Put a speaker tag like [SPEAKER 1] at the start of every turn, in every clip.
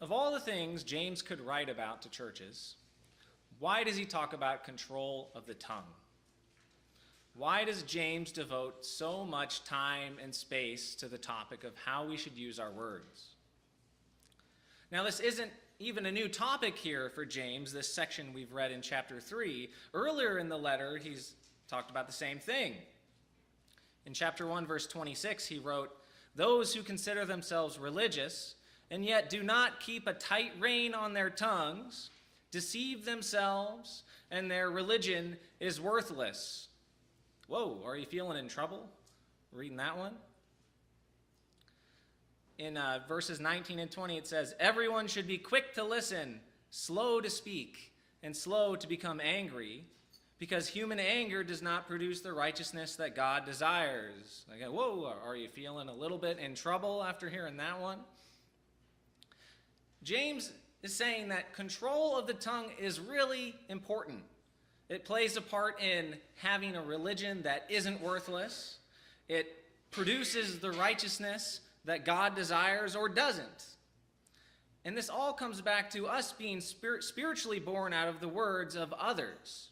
[SPEAKER 1] of all the things James could write about to churches, why does he talk about control of the tongue? Why does James devote so much time and space to the topic of how we should use our words? Now, this isn't even a new topic here for James, this section we've read in chapter 3. Earlier in the letter, he's talked about the same thing. In chapter 1, verse 26, he wrote, "Those who consider themselves religious and yet do not keep a tight rein on their tongues deceive themselves, and their religion is worthless." Whoa, are you feeling in trouble reading that one? In verses 19 and 20, it says, "Everyone should be quick to listen, slow to speak, and slow to become angry, because human anger does not produce the righteousness that God desires." Like, whoa, are you feeling a little bit in trouble after hearing that one? James is saying that control of the tongue is really important. It plays a part in having a religion that isn't worthless. It produces the righteousness that God desires or doesn't. And this all comes back to us being spiritually born out of the words of others.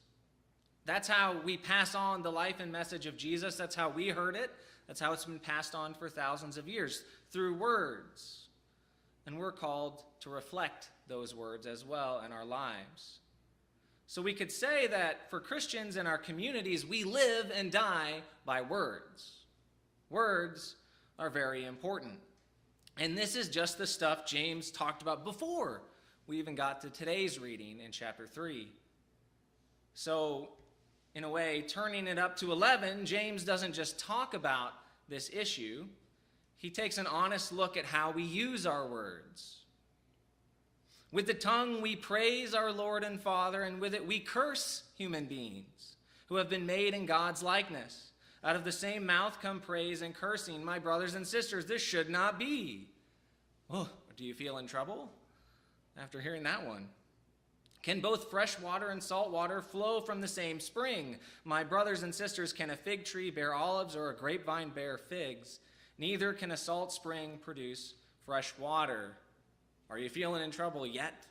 [SPEAKER 1] That's how we pass on the life and message of Jesus. That's how we heard it. That's how it's been passed on for thousands of years, through words. And we're called to reflect those words as well in our lives. So we could say that for Christians in our communities, we live and die by words. Words are very important. And this is just the stuff James talked about before we even got to today's reading in chapter 3. So, in a way, turning it up to 11, James doesn't just talk about this issue. He takes an honest look at how we use our words. With the tongue we praise our Lord and Father, and with it we curse human beings who have been made in God's likeness. Out of the same mouth come praise and cursing. My brothers and sisters, this should not be. Oh, do you feel in trouble after hearing that one? Can both fresh water and salt water flow from the same spring? My brothers and sisters, can a fig tree bear olives or a grapevine bear figs? Neither can a salt spring produce fresh water. Are you feeling in trouble yet?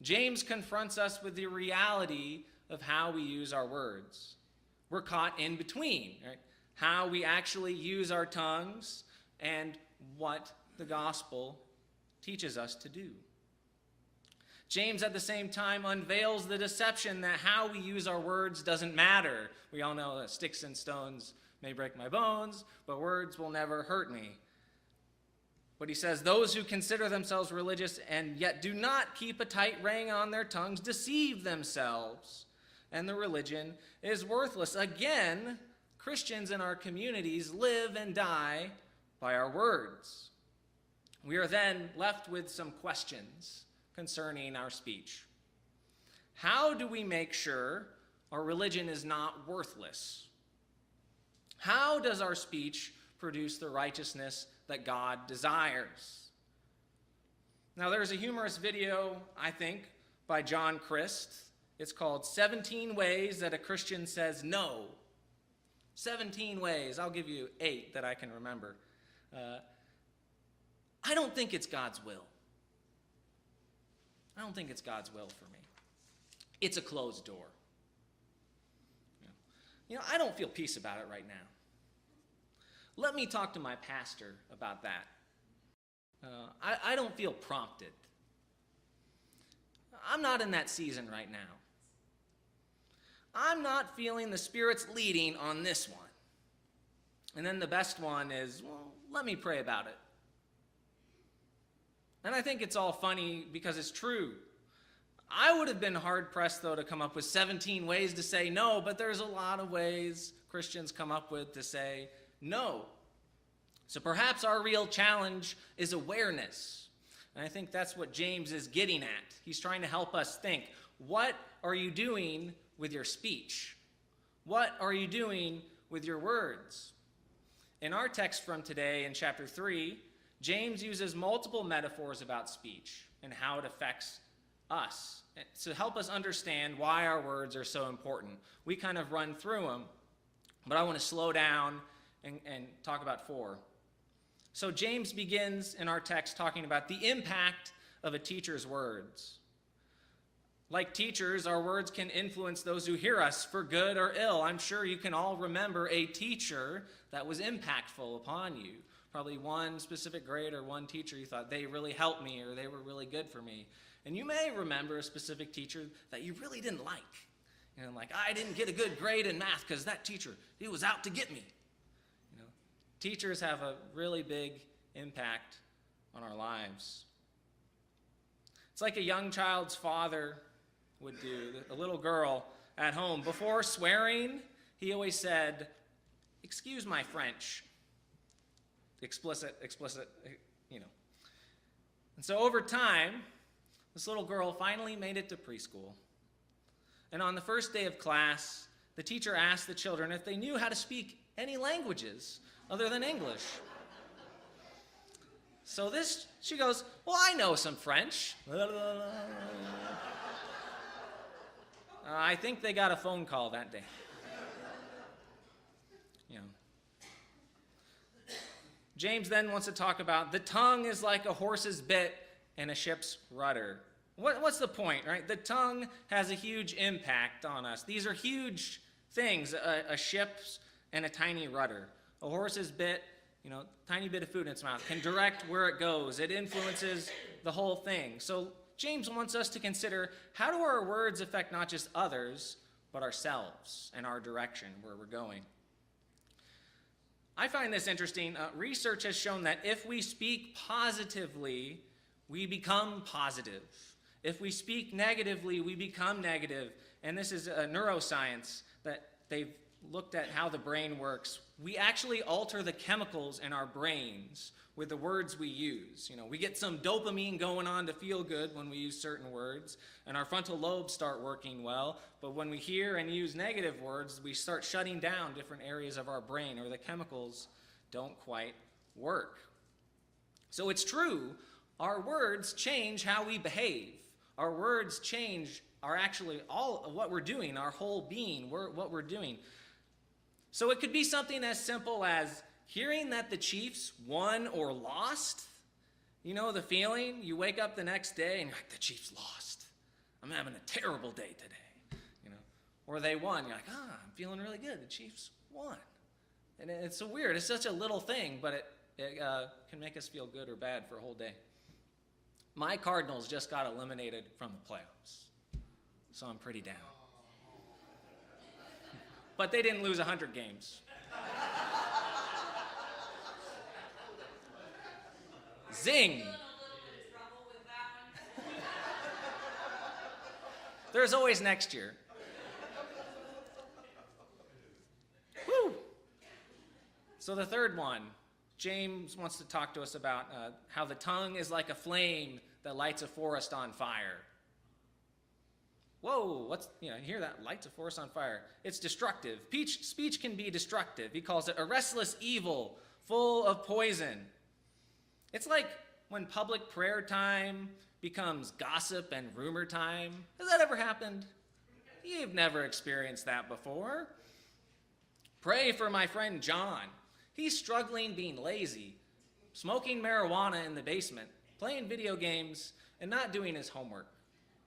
[SPEAKER 1] James confronts us with the reality of how we use our words. We're caught in between, right? How we actually use our tongues and what the gospel teaches us to do. James, at the same time, unveils the deception that how we use our words doesn't matter. We all know that sticks and stones may break my bones, but words will never hurt me. But he says, those who consider themselves religious and yet do not keep a tight rein on their tongues deceive themselves, and the religion is worthless. Again, Christians in our communities live and die by our words. We are then left with some questions concerning our speech. How do we make sure our religion is not worthless? How does our speech produce the righteousness that God desires? Now, there's a humorous video, I think, by John Christ. It's called 17 Ways That a Christian Says No. 17 ways. I'll give you 8 that I can remember. I don't think it's God's will. I don't think it's God's will for me. It's a closed door. I don't feel peace about it right now. Let me talk to my pastor about that. I don't feel prompted. I'm not in that season right now. I'm not feeling the Spirit's leading on this one. And then the best one is, well, let me pray about it. And I think it's all funny because it's true. I would have been hard-pressed, though, to come up with 17 ways to say no, but there's a lot of ways Christians come up with to say no. So perhaps our real challenge is awareness. And I think that's what James is getting at. He's trying to help us think, what are you doing with your speech? What are you doing with your words? In our text from today in chapter 3, James uses multiple metaphors about speech and how it affects us to help us understand why our words are so important. We kind of run through them, but I want to slow down and talk about 4. So James begins in our text talking about the impact of a teacher's words. Like teachers, our words can influence those who hear us for good or ill. I'm sure you can all remember a teacher that was impactful upon you. Probably one specific grade or one teacher you thought they really helped me or they were really good for me. And you may remember a specific teacher that you really didn't like. Like, I didn't get a good grade in math because that teacher, he was out to get me. Teachers have a really big impact on our lives. It's like a young child's father would do. A little girl at home, before swearing, he always said, "Excuse my French." Explicit, And so over time, this little girl finally made it to preschool. And on the first day of class, the teacher asked the children if they knew how to speak any languages other than English. So she goes, "Well, I know some French." I think they got a phone call that day. James then wants to talk about the tongue is like a horse's bit and a ship's rudder. What's the point, right? The tongue has a huge impact on us. These are huge things, a ship's and a tiny rudder. A horse's bit, tiny bit of food in its mouth, can direct where it goes. It influences the whole thing. So James wants us to consider, how do our words affect not just others, but ourselves and our direction, where we're going? I find this interesting. Research has shown that if we speak positively, we become positive. If we speak negatively, we become negative. And this is neuroscience that they've looked at how the brain works. We actually alter the chemicals in our brains with the words we use. We get some dopamine going on to feel good when we use certain words, and our frontal lobes start working well. But when we hear and use negative words, we start shutting down different areas of our brain, or the chemicals don't quite work. So it's true, our words change how we behave. Our words change actually all of what we're doing, our whole being, what we're doing. So it could be something as simple as hearing that the Chiefs won or lost. The feeling? You wake up the next day and you're like, the Chiefs lost. I'm having a terrible day today. Or they won. You're like, I'm feeling really good. The Chiefs won. And it's so weird. It's such a little thing, but it can make us feel good or bad for a whole day. My Cardinals just got eliminated from the playoffs, so I'm pretty down. But they didn't lose 100 games. Zing! There's always next year. Woo! So the third one, James wants to talk to us about how the tongue is like a flame that lights a forest on fire. Whoa, you hear that? Lights a forest on fire. It's destructive. Speech can be destructive. He calls it a restless evil, full of poison. It's like when public prayer time becomes gossip and rumor time. Has that ever happened? You've never experienced that before. Pray for my friend John. He's struggling being lazy, smoking marijuana in the basement, playing video games, and not doing his homework.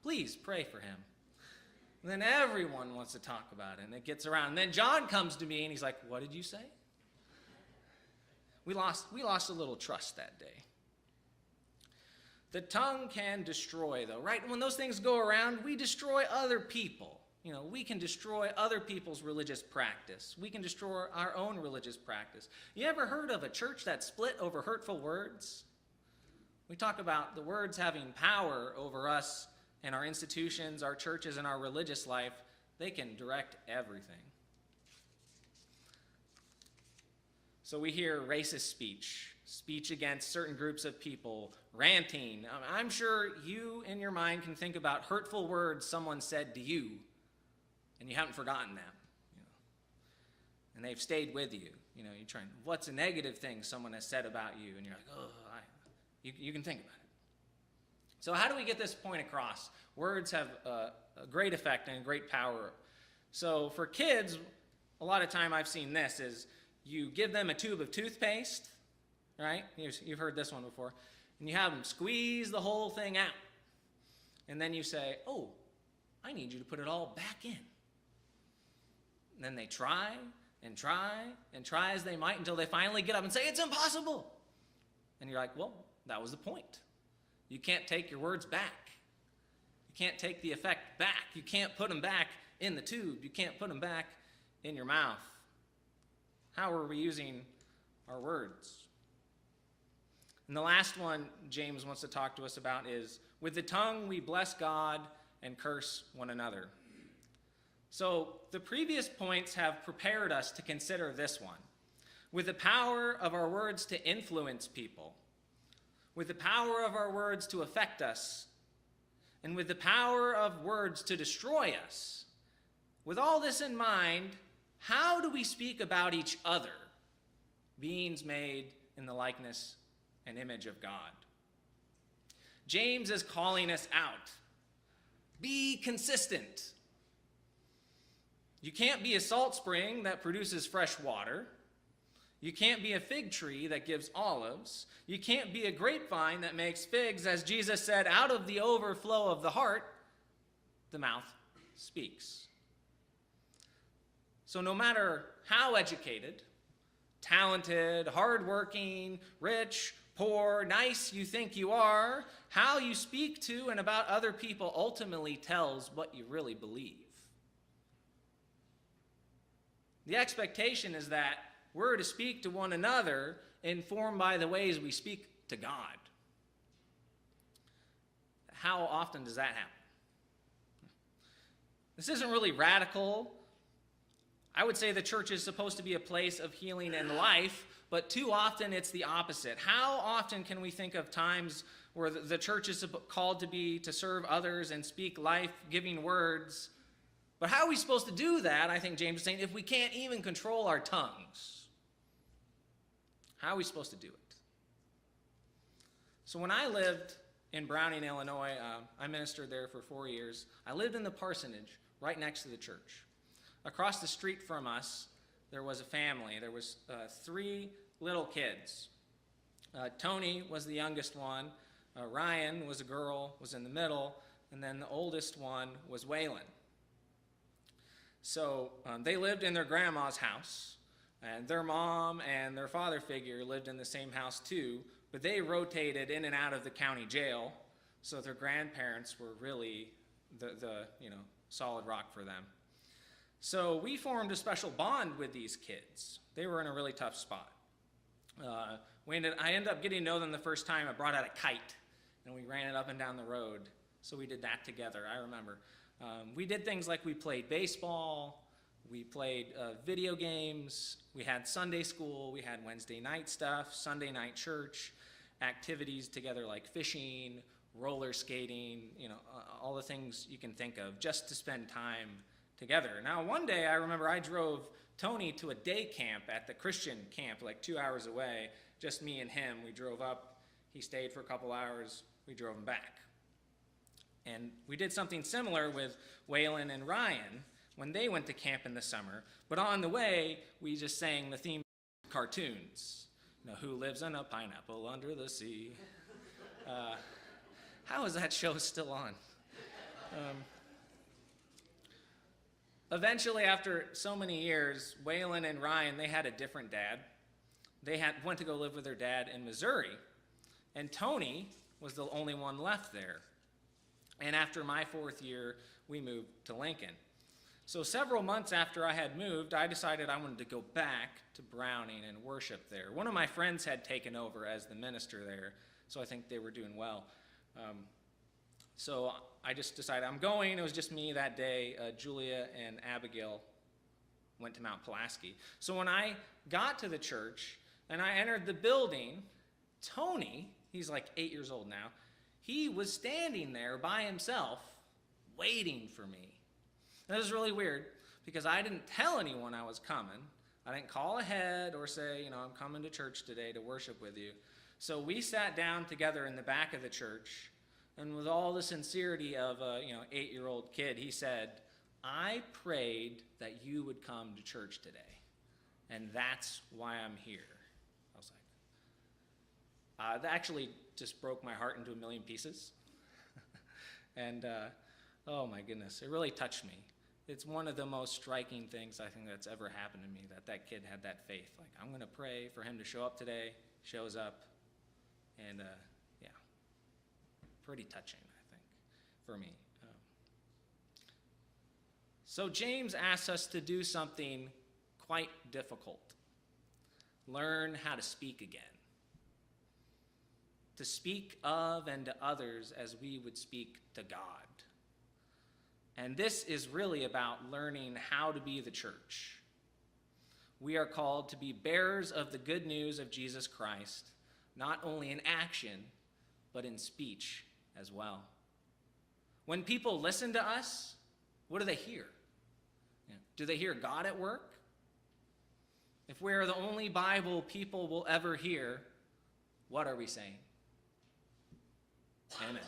[SPEAKER 1] Please pray for him. And then everyone wants to talk about it, and it gets around. And then John comes to me, and he's like, "What did you say?" We lost a little trust that day. The tongue can destroy, though, right? When those things go around, we destroy other people. We can destroy other people's religious practice. We can destroy our own religious practice. You ever heard of a church that split over hurtful words? We talk about the words having power over us and our institutions, our churches, and our religious life. They can direct everything. So we hear racist speech against certain groups of people, ranting. I'm sure you in your mind can think about hurtful words someone said to you, and you haven't forgotten them. And they've stayed with you. You're trying, what's a negative thing someone has said about you? And you're like, you can think about it. So how do we get this point across? Words have a great effect and a great power. So for kids, a lot of time I've seen this is you give them a tube of toothpaste, right? You've heard this one before. And you have them squeeze the whole thing out. And then you say, oh, I need you to put it all back in. And then they try and try and try as they might until they finally get up and say, it's impossible. And you're like, well, that was the point. You can't take your words back. You can't take the effect back. You can't put them back in the tube. You can't put them back in your mouth. How are we using our words? And the last one James wants to talk to us about is, with the tongue we bless God and curse one another. So the previous points have prepared us to consider this one. With the power of our words to influence people, with the power of our words to affect us, and with the power of words to destroy us, with all this in mind, how do we speak about each other, beings made in the likeness and image of God? James is calling us out. Be consistent. You can't be a salt spring that produces fresh water. You can't be a fig tree that gives olives. You can't be a grapevine that makes figs. As Jesus said, out of the overflow of the heart, the mouth speaks. So no matter how educated, talented, hardworking, rich, poor, nice you think you are, how you speak to and about other people ultimately tells what you really believe. The expectation is that we're to speak to one another informed by the ways we speak to God. How often does that happen? This isn't really radical. I would say the church is supposed to be a place of healing and life, but too often it's the opposite. How often can we think of times where the church is called to be to serve others and speak life-giving words? But how are we supposed to do that, I think James is saying, if we can't even control our tongues? How are we supposed to do it? So when I lived in Browning, Illinois, I ministered there for 4 years. I lived in the parsonage right next to the church. Across the street from us, there was a family. There was 3 little kids. Tony was the youngest one. Ryan was a girl, was in the middle. And then the oldest one was Waylon. So they lived in their grandma's house. And their mom and their father figure lived in the same house too. But they rotated in and out of the county jail. So their grandparents were really the solid rock for them. So we formed a special bond with these kids. They were in a really tough spot. I ended up getting to know them the first time. I brought out a kite, and we ran it up and down the road. So we did that together, I remember. We did things like we played baseball, we played video games, we had Sunday school, we had Wednesday night stuff, Sunday night church, activities together like fishing, roller skating, all the things you can think of just to spend time together. Now, one day I remember I drove Tony to a day camp at the Christian camp, like 2 hours away, just me and him. We drove up, he stayed for a couple hours, we drove him back. And we did something similar with Waylon and Ryan when they went to camp in the summer, but on the way, we just sang the theme cartoons. Who lives in a pineapple under the sea? How is that show still on? Eventually, after so many years, Waylon and Ryan, they had a different dad. They went to go live with their dad in Missouri, and Tony was the only one left there. And after my 4th year, we moved to Lincoln. So several months after I had moved, I decided I wanted to go back to Browning and worship there. One of my friends had taken over as the minister there, so I think they were doing well. So I just decided I'm going. It was just me that day. Julia and Abigail went to Mount Pulaski. So when I got to the church and I entered the building, Tony, he's like 8 years old now, he was standing there by himself waiting for me. And it was really weird because I didn't tell anyone I was coming. I didn't call ahead or say, I'm coming to church today to worship with you. So we sat down together in the back of the church, and with all the sincerity of a 8-year-old kid, he said, I prayed that you would come to church today, and that's why I'm here. I was like, That actually just broke my heart into a million pieces. And oh my goodness, it really touched me. It's one of the most striking things I think that's ever happened to me, that kid had that faith. Like, I'm going to pray for him to show up today, shows up, and yeah, pretty touching, I think, for me. So James asks us to do something quite difficult. Learn how to speak again. To speak of and to others as we would speak to God. And this is really about learning how to be the church. We are called to be bearers of the good news of Jesus Christ, not only in action, but in speech as well. When people listen to us, what do they hear? Do they hear God at work? If we're the only Bible people will ever hear, what are we saying? Amen.